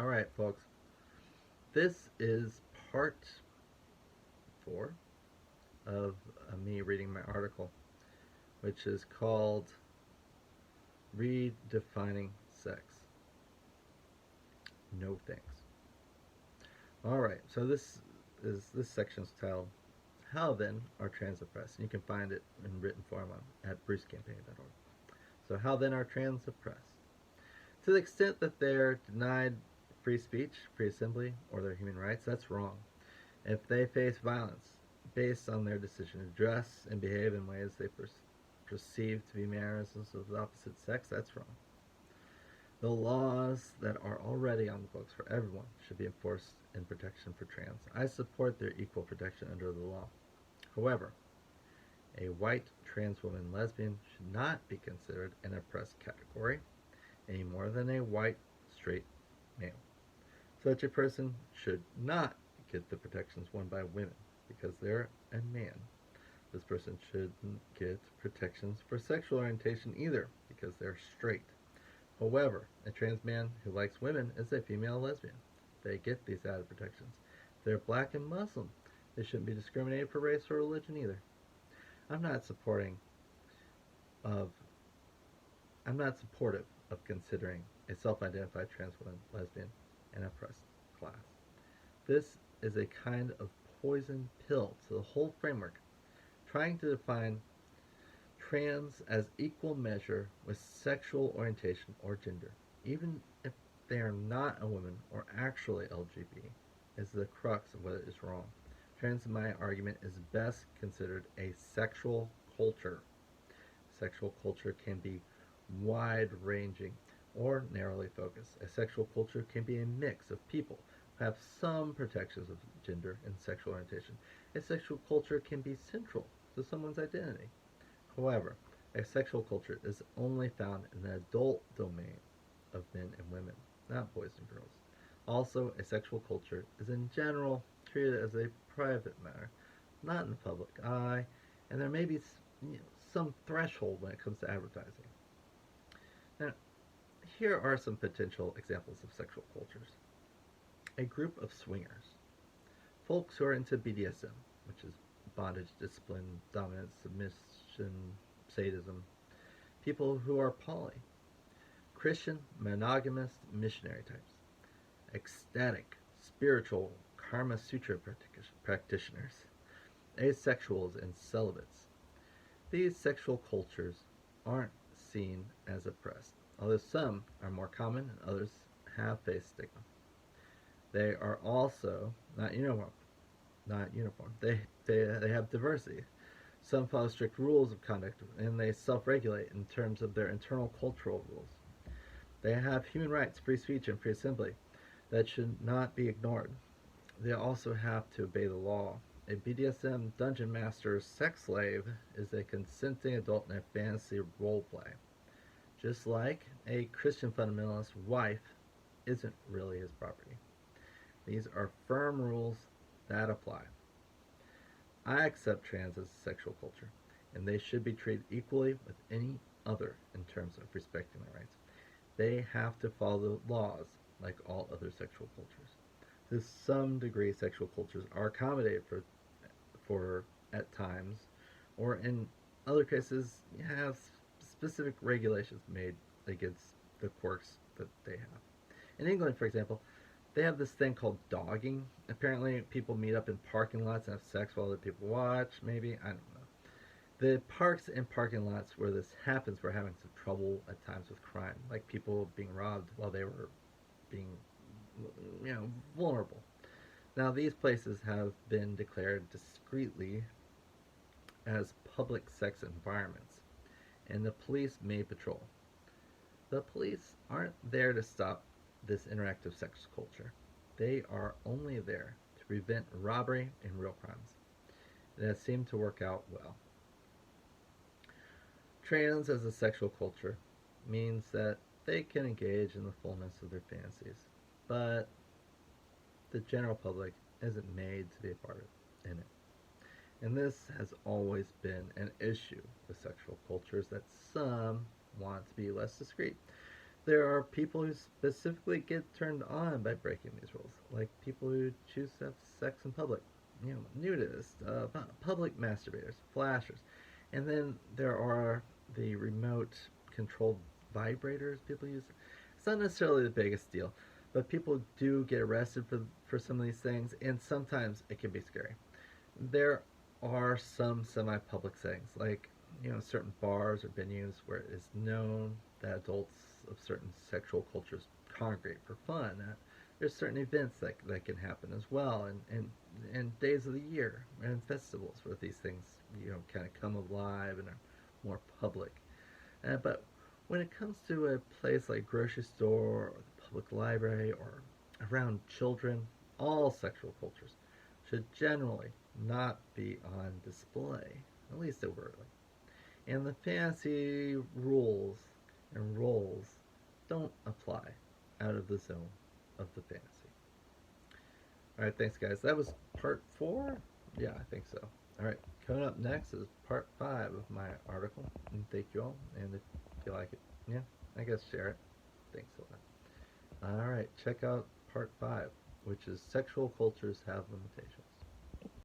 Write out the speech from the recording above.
All right, folks. This is part 4 of me reading my article, which is called Redefining Sex. No thanks. All right, so this section's titled "How Then Are Trans Oppressed?" And you can find it in written form at brucecampaign.org. So, how then are trans oppressed? To the extent that they're denied free speech, free assembly, or their human rights, that's wrong. If they face violence based on their decision to dress and behave in ways they perceive to be mannerisms of the opposite sex, that's wrong. The laws that are already on the books for everyone should be enforced in protection for trans. I support their equal protection under the law. However, a white trans woman lesbian should not be considered an oppressed category any more than a white straight male. Such a person should not get the protections won by women because they're a man. This person shouldn't get protections for sexual orientation either because they're straight. However, a trans man who likes women is a female lesbian. They get these added protections. If they're black and Muslim, they shouldn't be discriminated for race or religion either. I'm not supporting of I'm not supportive of considering a self-identified trans woman lesbian an oppressed class. This is a kind of poison pill to the whole framework, trying to define trans as equal measure with sexual orientation or gender, even if they are not a woman or actually LGBT, is the crux of what is wrong. Trans, in my argument, is best considered a sexual culture. Sexual culture can be wide ranging or narrowly focused. A sexual culture can be a mix of people who have some protections of gender and sexual orientation. A sexual culture can be central to someone's identity. However, a sexual culture is only found in the adult domain of men and women, not boys and girls. Also, a sexual culture is in general treated as a private matter, not in the public eye, and there may be some threshold when it comes to advertising. Now, here are some potential examples of sexual cultures. A group of swingers, folks who are into BDSM, which is bondage, discipline, dominance, submission, sadism, people who are poly, Christian, monogamous, missionary types, ecstatic, spiritual, Karma Sutra practitioners, asexuals, and celibates. These sexual cultures aren't seen as oppressed, although some are more common and others have faced stigma. They are also not uniform. Not uniform. They have diversity. Some follow strict rules of conduct and they self-regulate in terms of their internal cultural rules. They have human rights, free speech, and free assembly that should not be ignored. They also have to obey the law. A BDSM dungeon master's sex slave is a consenting adult in a fantasy role play. Just like a Christian fundamentalist wife isn't really his property. These are firm rules that apply. I accept trans as a sexual culture, and they should be treated equally with any other in terms of respecting their rights. They have to follow the laws like all other sexual cultures. To some degree, sexual cultures are accommodated for at times, or in other cases, you have specific regulations made against the quirks that they have. In England, for example, they have this thing called dogging. Apparently, people meet up in parking lots and have sex while other people watch. Maybe, I don't know. The parks and parking lots where this happens were having some trouble at times with crime, like people being robbed while they were being, vulnerable. Now, these places have been declared discreetly as public sex environments, and the police may patrol. The police aren't there to stop this interactive sex culture. They are only there to prevent robbery and real crimes. It has seemed to work out well. Trans as a sexual culture means that they can engage in the fullness of their fantasies, but the general public isn't made to be a part in it. And this has always been an issue with sexual cultures that some want to be less discreet. there are people who specifically get turned on by breaking these rules, like people who choose to have sex in public, nudists, public masturbators, flashers, and then there are the remote controlled vibrators people use. It's not necessarily the biggest deal, but people do get arrested for some of these things, and sometimes it can be scary. There are some semi-public settings, like certain bars or venues where it is known that adults of certain sexual cultures congregate for fun. There's certain events that can happen as well, and days of the year and festivals where these things kind of come alive and are more public. But when it comes to a place like grocery store or the public library or around children, all sexual cultures should generally not be on display, at least overtly. And the fantasy rules and roles don't apply out of the zone of the fantasy. All right, thanks, guys. That was part 4? Yeah, I think so. All right, coming up next is part 5 of my article. And thank you all. And if you like it, yeah, I guess share it. Thanks a lot. All right, check out part 5, which is Sexual Cultures Have Limitations.